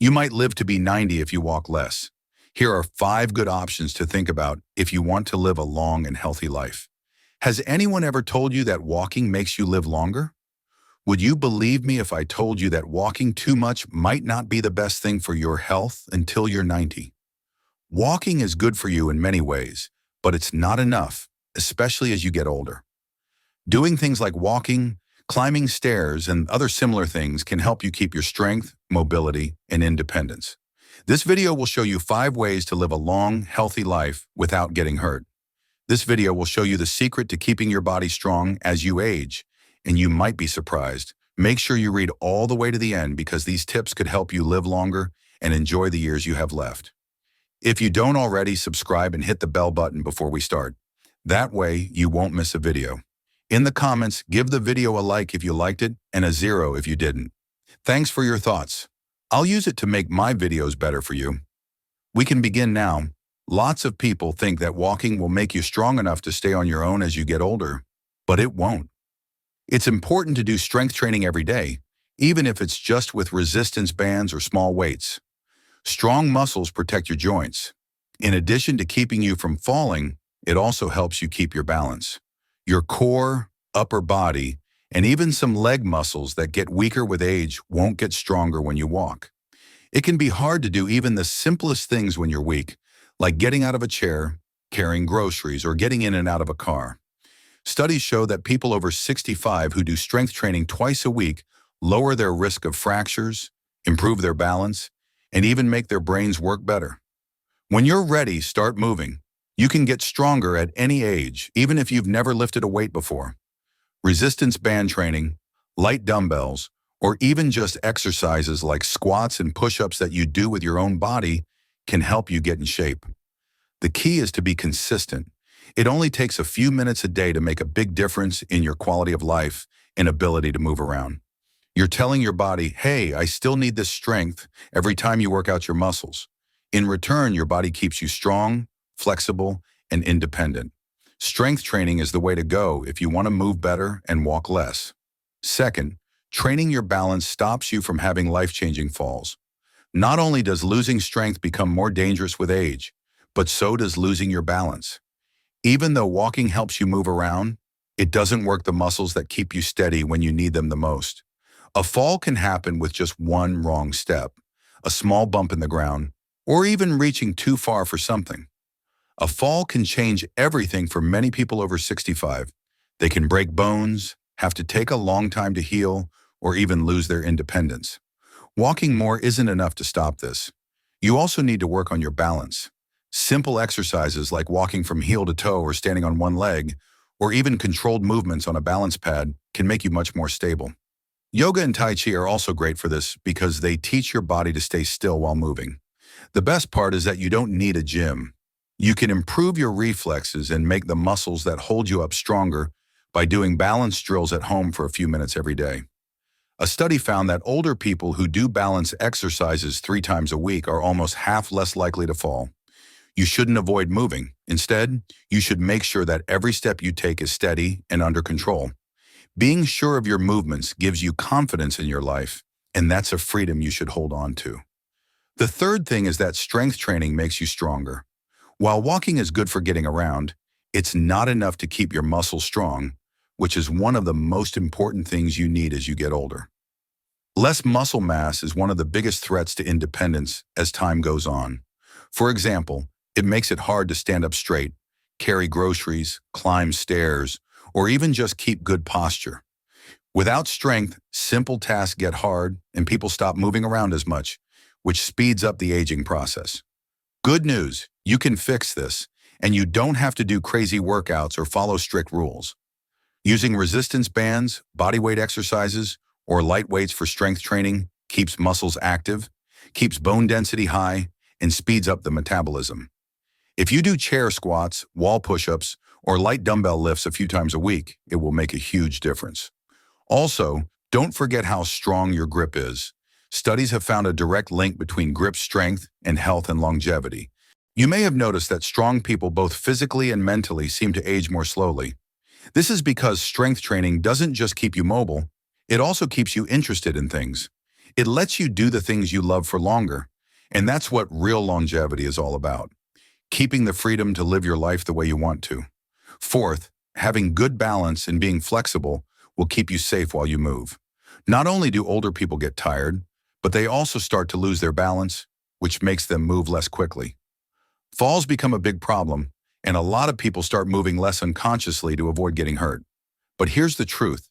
You might live to be 90 if you walk less. Here are 5 good options to think about if you want to live a long and healthy life. Has anyone ever told you that walking makes you live longer? Would you believe me if I told you that walking too much might not be the best thing for your health until you're 90? Walking is good for you in many ways, but it's not enough, especially as you get older. Doing things like walking, climbing stairs, and other similar things can help you keep your strength, mobility, and independence. This video will show you 5 ways to live a long, healthy life without getting hurt. This video will show you the secret to keeping your body strong as you age, and you might be surprised. Make sure you read all the way to the end because these tips could help you live longer and enjoy the years you have left. If you don't already, subscribe and hit the bell button before we start. That way, you won't miss a video. In the comments, give the video a like if you liked it and a 0 if you didn't. Thanks for your thoughts. I'll use it to make my videos better for you. We can begin now. Lots of people think that walking will make you strong enough to stay on your own as you get older, but it won't. It's important to do strength training every day, even if it's just with resistance bands or small weights. Strong muscles protect your joints. In addition to keeping you from falling, it also helps you keep your balance. Your core, upper body, and even some leg muscles that get weaker with age won't get stronger when you walk. It can be hard to do even the simplest things when you're weak, like getting out of a chair, carrying groceries, or getting in and out of a car. Studies show that people over 65 who do strength training twice a week lower their risk of fractures, improve their balance, and even make their brains work better. When you're ready, start moving. You can get stronger at any age, even if you've never lifted a weight before. Resistance band training, light dumbbells, or even just exercises like squats and push-ups that you do with your own body can help you get in shape. The key is to be consistent. It only takes a few minutes a day to make a big difference in your quality of life and ability to move around. You're telling your body, hey, I still need this strength every time you work out your muscles. In return, your body keeps you strong, flexible, and independent. Strength training is the way to go if you want to move better and walk less. Second, training your balance stops you from having life-changing falls. Not only does losing strength become more dangerous with age, but so does losing your balance. Even though walking helps you move around, it doesn't work the muscles that keep you steady when you need them the most. A fall can happen with just one wrong step, a small bump in the ground, or even reaching too far for something. A fall can change everything for many people over 65. They can break bones, have to take a long time to heal, or even lose their independence. Walking more isn't enough to stop this. You also need to work on your balance. Simple exercises like walking from heel to toe or standing on one leg, or even controlled movements on a balance pad can make you much more stable. Yoga and Tai Chi are also great for this because they teach your body to stay still while moving. The best part is that you don't need a gym. You can improve your reflexes and make the muscles that hold you up stronger by doing balance drills at home for a few minutes every day. A study found that older people who do balance exercises 3 times a week are almost half less likely to fall. You shouldn't avoid moving. Instead, you should make sure that every step you take is steady and under control. Being sure of your movements gives you confidence in your life, and that's a freedom you should hold on to. The third thing is that strength training makes you stronger. While walking is good for getting around, it's not enough to keep your muscles strong, which is one of the most important things you need as you get older. Less muscle mass is one of the biggest threats to independence as time goes on. For example, it makes it hard to stand up straight, carry groceries, climb stairs, or even just keep good posture. Without strength, simple tasks get hard and people stop moving around as much, which speeds up the aging process. Good news, you can fix this, and you don't have to do crazy workouts or follow strict rules. Using resistance bands, bodyweight exercises, or light weights for strength training keeps muscles active, keeps bone density high, and speeds up the metabolism. If you do chair squats, wall push-ups, or light dumbbell lifts a few times a week, it will make a huge difference. Also, don't forget how strong your grip is. Studies have found a direct link between grip strength and health and longevity. You may have noticed that strong people both physically and mentally seem to age more slowly. This is because strength training doesn't just keep you mobile, it also keeps you interested in things. It lets you do the things you love for longer. And that's what real longevity is all about. Keeping the freedom to live your life the way you want to. Fourth, having good balance and being flexible will keep you safe while you move. Not only do older people get tired, but they also start to lose their balance, which makes them move less quickly. Falls become a big problem, and a lot of people start moving less unconsciously to avoid getting hurt. But here's the truth.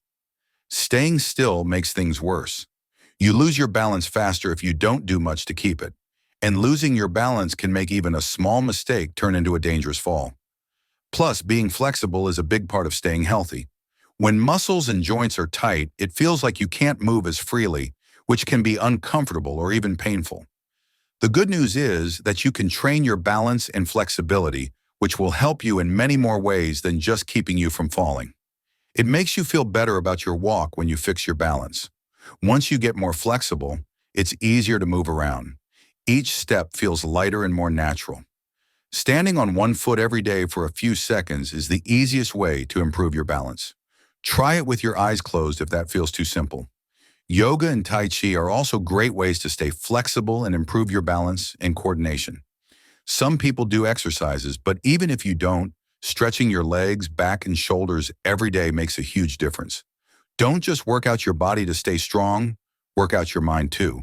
Staying still makes things worse. You lose your balance faster if you don't do much to keep it. And losing your balance can make even a small mistake turn into a dangerous fall. Plus, being flexible is a big part of staying healthy. When muscles and joints are tight, it feels like you can't move as freely, which can be uncomfortable or even painful. The good news is that you can train your balance and flexibility, which will help you in many more ways than just keeping you from falling. It makes you feel better about your walk when you fix your balance. Once you get more flexible, it's easier to move around. Each step feels lighter and more natural. Standing on one foot every day for a few seconds is the easiest way to improve your balance. Try it with your eyes closed if that feels too simple. Yoga and Tai Chi are also great ways to stay flexible and improve your balance and coordination. Some people do exercises, but even if you don't, stretching your legs, back, and shoulders every day makes a huge difference. Don't just work out your body to stay strong, work out your mind too.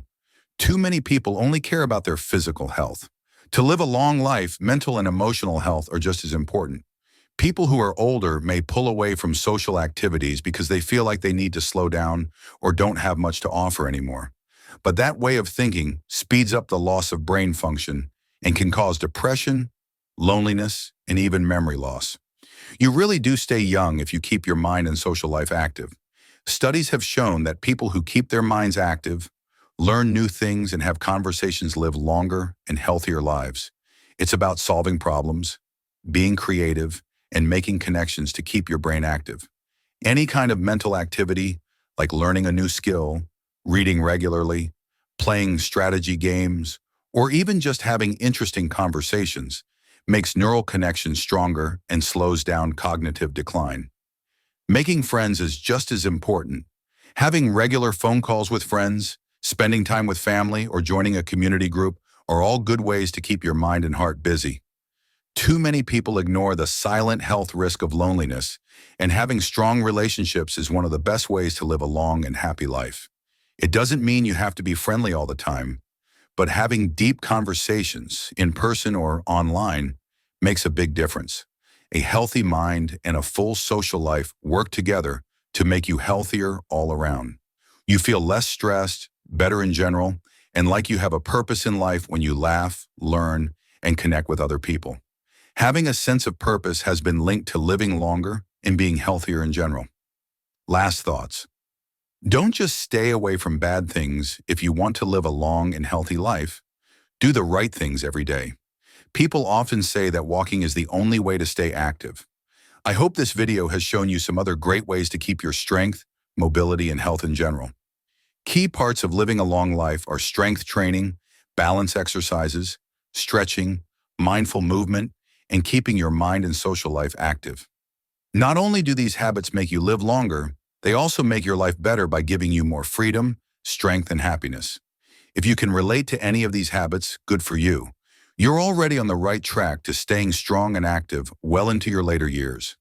Too many people only care about their physical health. To live a long life, mental and emotional health are just as important. People who are older may pull away from social activities because they feel like they need to slow down or don't have much to offer anymore. But that way of thinking speeds up the loss of brain function and can cause depression, loneliness, and even memory loss. You really do stay young if you keep your mind and social life active. Studies have shown that people who keep their minds active, learn new things, and have conversations live longer and healthier lives. It's about solving problems, being creative, and making connections to keep your brain active. Any kind of mental activity, like learning a new skill, reading regularly, playing strategy games, or even just having interesting conversations, makes neural connections stronger and slows down cognitive decline. Making friends is just as important. Having regular phone calls with friends, spending time with family, or joining a community group are all good ways to keep your mind and heart busy. Too many people ignore the silent health risk of loneliness, and having strong relationships is one of the best ways to live a long and happy life. It doesn't mean you have to be friendly all the time, but having deep conversations, in person or online, makes a big difference. A healthy mind and a full social life work together to make you healthier all around. You feel less stressed, better in general, and like you have a purpose in life when you laugh, learn, and connect with other people. Having a sense of purpose has been linked to living longer and being healthier in general. Last thoughts. Don't just stay away from bad things if you want to live a long and healthy life. Do the right things every day. People often say that walking is the only way to stay active. I hope this video has shown you some other great ways to keep your strength, mobility, and health in general. Key parts of living a long life are strength training, balance exercises, stretching, mindful movement, and keeping your mind and social life active. Not only do these habits make you live longer, they also make your life better by giving you more freedom, strength, and happiness. If you can relate to any of these habits, good for you. You're already on the right track to staying strong and active well into your later years.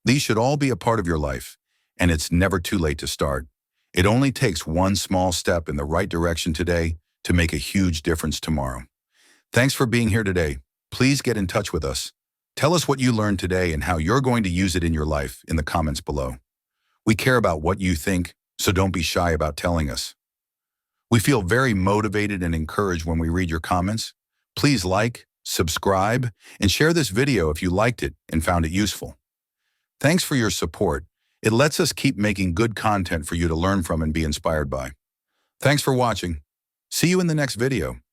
These should all be a part of your life, and it's never too late to start. It only takes one small step in the right direction today to make a huge difference tomorrow. Thanks for being here today. Please get in touch with us. Tell us what you learned today and how you're going to use it in your life in the comments below. We care about what you think, so don't be shy about telling us. We feel very motivated and encouraged when we read your comments. Please like, subscribe, and share this video if you liked it and found it useful. Thanks for your support. It lets us keep making good content for you to learn from and be inspired by. Thanks for watching. See you in the next video.